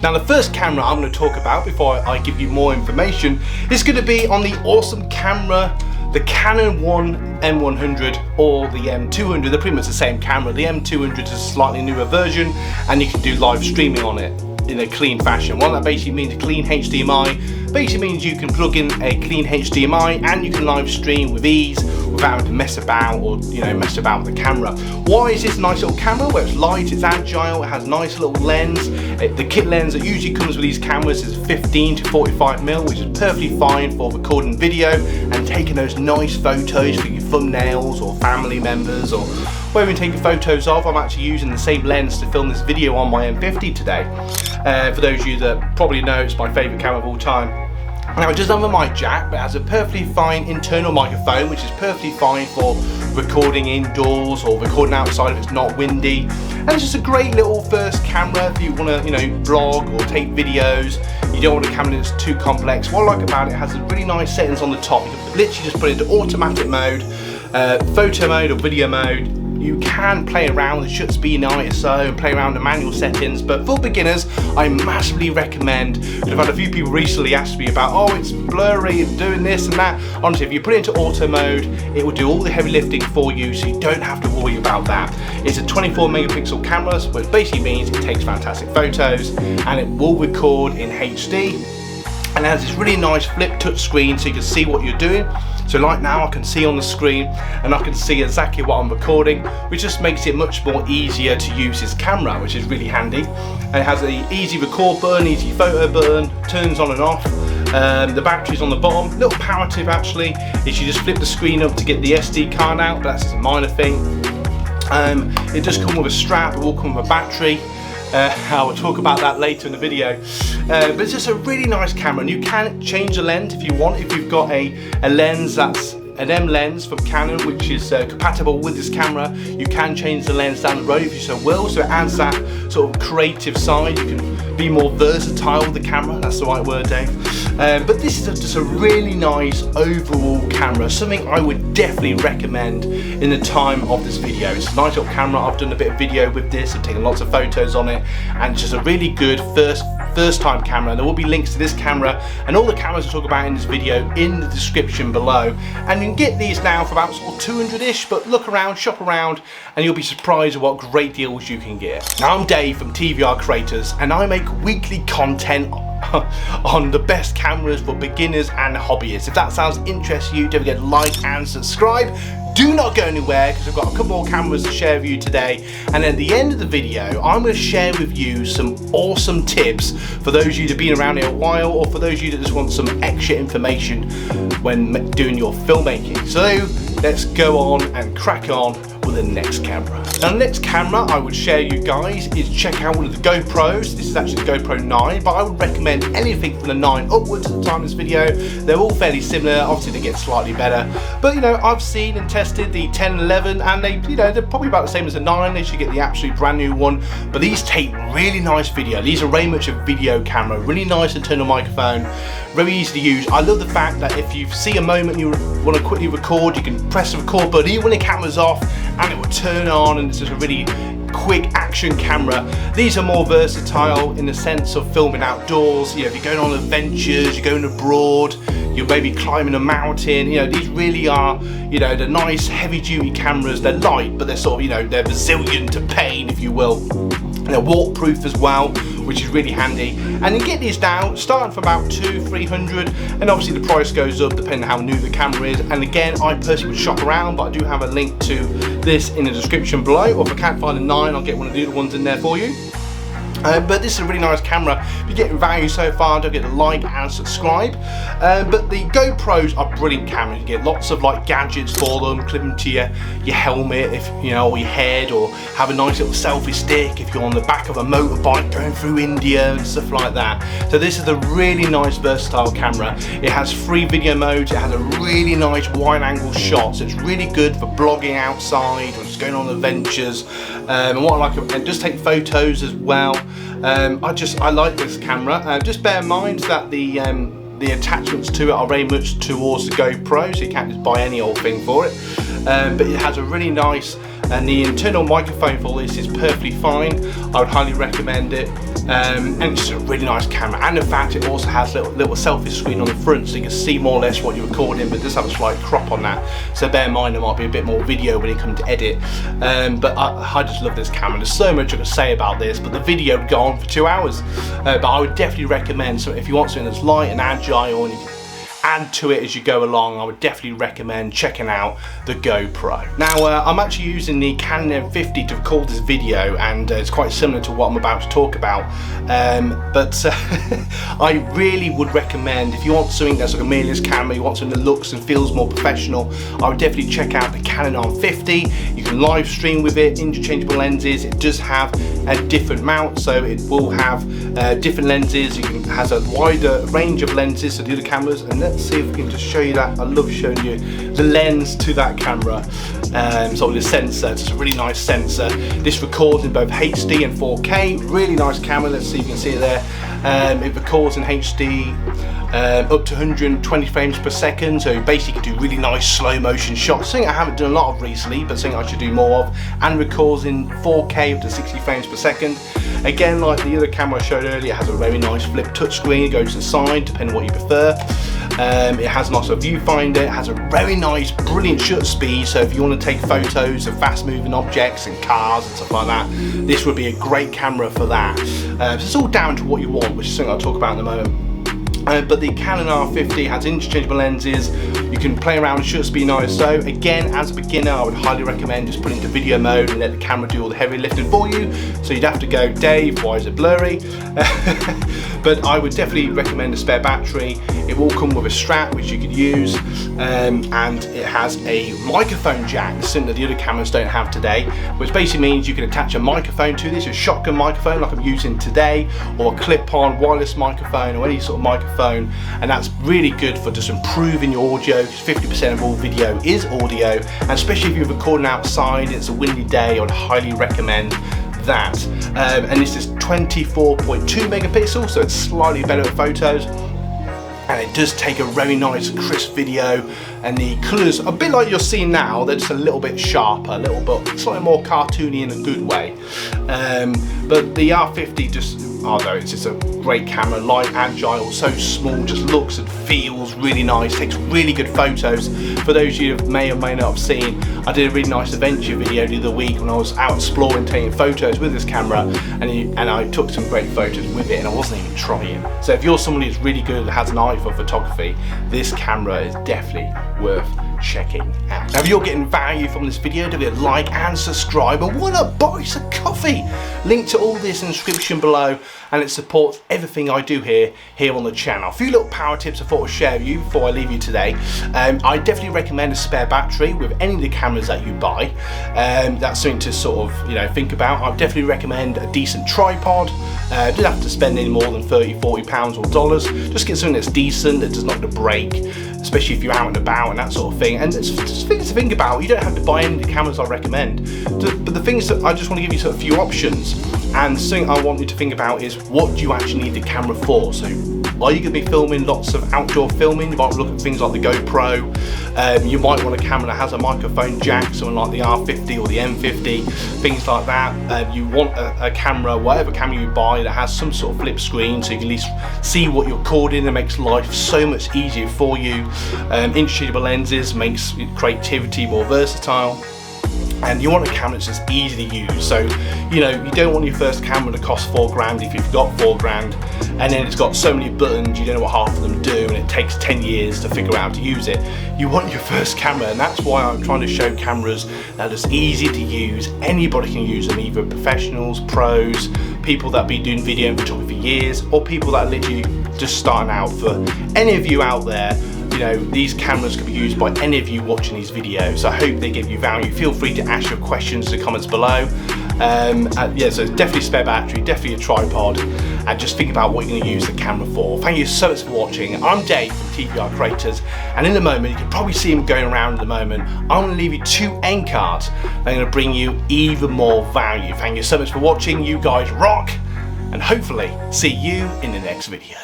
Now the first camera I'm going to talk about before I give you more information is going to be on the awesome camera, the Canon M100 or the M200. They're pretty much the same camera. The M200 is a slightly newer version and you can do live streaming on it in a clean fashion. What that basically means, a clean HDMI, basically means you can plug in a clean HDMI and you can live stream with ease without having to mess about or mess about with the camera. Why is this a nice little camera? Well, it's light, it's agile, it has a nice little lens. The kit lens that usually comes with these cameras is 15 to 45mm, which is perfectly fine for recording video and taking those nice photos for your thumbnails or family members or where we're taking photos of. I'm actually using the same lens to film this video on my M50 today. For those of you that probably know, it's my favourite camera of all time. Now it doesn't have a mic jack, but it has a perfectly fine internal microphone, which is perfectly fine for recording indoors or recording outside if it's not windy. And it's just a great little first camera if you want to, vlog or take videos. You don't want a camera that's too complex. What I like about it, it has really nice settings on the top. You can literally just put it into automatic mode, photo mode or video mode. You can play around with the shutter speed and ISO and play around the manual settings, but for beginners I massively recommend. I've had a few people recently ask me about, oh, it's blurry and doing this and that. Honestly, if you put it into auto mode, it will do all the heavy lifting for you, so you don't have to worry about that. It's a 24 megapixel camera, which basically means it takes fantastic photos and it will record in HD, and it has this really nice flip touch screen so you can see what you're doing. So like now I can see on the screen and I can see exactly what I'm recording, which just makes it much more easier to use this camera, which is really handy. And it has an easy record button, easy photo button, turns on and off. The battery's on the bottom. Little power tip actually is you just flip the screen up to get the SD card out, but that's just a minor thing. It does come with a strap, it will come with a battery. I will talk about that later in the video, but it's just a really nice camera, and you can change the lens if you want. If you've got a lens that's an M lens from Canon which is compatible with this camera, you can change the lens down the road if you so will, so it adds that sort of creative side. You can be more versatile with the camera, that's the right word, Dave. But this is just a really nice overall camera, something I would definitely recommend in the time of this video. It's a nice little camera. I've done a bit of video with this, I've taken lots of photos on it, and it's just a really good first time camera. And there will be links to this camera and all the cameras I talk about in this video in the description below, and you can get these now for about sort of 200-ish, but look around, shop around, and you'll be surprised at what great deals you can get. Now I'm Dave from TVR Creators, and I make weekly content on the best cameras for beginners and hobbyists. If that sounds interesting to you, don't forget to like and subscribe. Do not go anywhere, because I've got a couple more cameras to share with you today, and at the end of the video I'm going to share with you some awesome tips for those of you that have been around here a while, or for those of you that just want some extra information when doing your filmmaking. So let's go on and crack on with the next camera. Now the next camera I would share you guys is check out one of the GoPros. This is actually the GoPro 9, but I would recommend anything from the 9 upwards at the time of this video. They're all fairly similar, obviously they get slightly better, but I've seen and tested the 10 and 11, and they're probably about the same as the 9. They should get the absolute brand new one, but these take really nice video. These are very much a video camera, really nice internal microphone, very easy to use. I love the fact that if you see a moment you want to quickly record, you can press the record button even when the camera's off and it will turn on, and it's just a really quick action camera. These are more versatile in the sense of filming outdoors. If you're going on adventures, you're going abroad, you're maybe climbing a mountain, these really are, the nice heavy duty cameras. They're light, but they're sort of, they're resilient to pain, if you will. They're waterproof as well, which is really handy. And you get these now starting from about 200-300, and obviously the price goes up depending on how new the camera is. And again, I personally would shop around, but I do have a link to this in the description below, or if I can't find a 9, I'll get one of the other ones in there for you. But this is a really nice camera. If you're getting value so far, don't forget to like and subscribe. But the GoPros are brilliant cameras. You get lots of gadgets for them, clip them to your helmet, if or your head, or have a nice little selfie stick if you're on the back of a motorbike going through India and stuff like that. So this is a really nice versatile camera. It has 3 video modes. It has a really nice wide angle shot, so it's really good for blogging outside or just going on adventures. And what I like, and just take photos as well. I like this camera. Just bear in mind that the attachments to it are very much towards the GoPro, so you can't just buy any old thing for it. but it has a really nice, and the internal microphone for this is perfectly fine. I would highly recommend it, and it's just a really nice camera. And in fact, it also has little selfie screen on the front, so you can see more or less what you're recording, but it does have a slight crop on that, so bear in mind there might be a bit more video when you come to edit. But I just love this camera. There's so much I could say about this, but the video would go on for 2 hours. But I would definitely recommend, so if you want something that's light and agile and you can add to it as you go along, I would definitely recommend checking out the GoPro. Now I'm actually using the Canon M50 to record this video, and it's quite similar to what I'm about to talk about, but I really would recommend, if you want something that's like a mirrorless camera, you want something that looks and feels more professional, I would definitely check out the Canon R50. You can live stream with it, interchangeable lenses. It does have a different mount, so it will have different lenses. It has a wider range of lenses to the other cameras, and let's see if we can just show you that. I love showing you the lens to that camera. So the sensor, it's a really nice sensor. This records in both HD and 4K. Really nice camera. Let's see if you can see it there. It records in HD up to 120 frames per second, so basically you can do really nice slow motion shots, something I haven't done a lot of recently, but something I should do more of, and records in 4K up to 60 frames per second. Again, like the other camera I showed earlier, it has a very nice flip touchscreen. It goes to the side depending on what you prefer. It has an also viewfinder. It has a very nice, brilliant shutter speed, so if you want to take photos of fast moving objects and cars and stuff like that, this would be a great camera for that. So it's all down to what you want, which is something I'll talk about in a moment. But the Canon R50 has interchangeable lenses. You can play around with shutter speed and ISO. Again, as a beginner, I would highly recommend just putting it into video mode and let the camera do all the heavy lifting for you. So you'd have to go, Dave, why is it blurry? But I would definitely recommend a spare battery. It will come with a strap which you could use, and it has a microphone jack, something that the other cameras don't have today, which basically means you can attach a microphone to this, a shotgun microphone like I'm using today, or a clip-on wireless microphone, or any sort of microphone, and that's really good for just improving your audio, because 50% of all video is audio, and especially if you're recording outside, it's a windy day, I would highly recommend that. And this is 24.2 megapixels, so it's slightly better at photos, and it does take a very nice crisp video, and the colours, a bit like you're seeing now, they're just a little bit sharper, a little bit slightly more cartoony in a good way. But the R50 just, although it's just a great camera, light, agile, so small, just looks and feels really nice, takes really good photos. For those of you who may or may not have seen, I did a really nice adventure video the other week when I was out exploring, taking photos with this camera, and I took some great photos with it, and I wasn't even trying. So if you're somebody who's really good, that has an eye for photography, this camera is definitely worth checking out. Now if you're getting value from this video, do it like and subscribe, and why not buy some coffee? Link to all this in the description below, and it supports everything I do here on the channel. A few little power tips I thought I'd share with you before I leave you today. I definitely recommend a spare battery with any of the cameras that you buy. That's something to sort of think about. I definitely recommend a decent tripod. Don't have to spend any more than £30–40 or dollars. Just get something that's decent, that does not going to break, especially if you're out and about and that sort of thing. And it's just things to think about. You don't have to buy any of the cameras I recommend, but the things that I just want to give you sort of a few options. And something I want you to think about is, what do you actually need the camera for? So are you going to be filming lots of outdoor filming? You might look at things like the GoPro. You might want a camera that has a microphone jack, something like the R50 or the M50, things like that. You want a camera, whatever camera you buy, that has some sort of flip screen, so you can at least see what you're recording. It makes life so much easier for you. Interchangeable lenses makes creativity more versatile. And you want a camera that's just easy to use. So, you don't want your first camera to cost £4,000 if you've got £4,000, and then it's got so many buttons, you don't know what half of them do, and it takes 10 years to figure out how to use it. You want your first camera, and that's why I'm trying to show cameras that are just easy to use. Anybody can use them, either professionals, pros, people that have been doing video and photography for years, or people that are literally just starting out. For any of you out there, these cameras can be used by any of you watching these videos. I hope they give you value. Feel free to ask your questions in the comments below. Yeah, so definitely a spare battery, definitely a tripod, and just think about what you're going to use the camera for. Thank you so much for watching. I'm Dave from TVR Creators, and in a moment, you can probably see him going around in a moment, I'm going to leave you 2 end cards that are going to bring you even more value. Thank you so much for watching. You guys rock, and hopefully see you in the next video.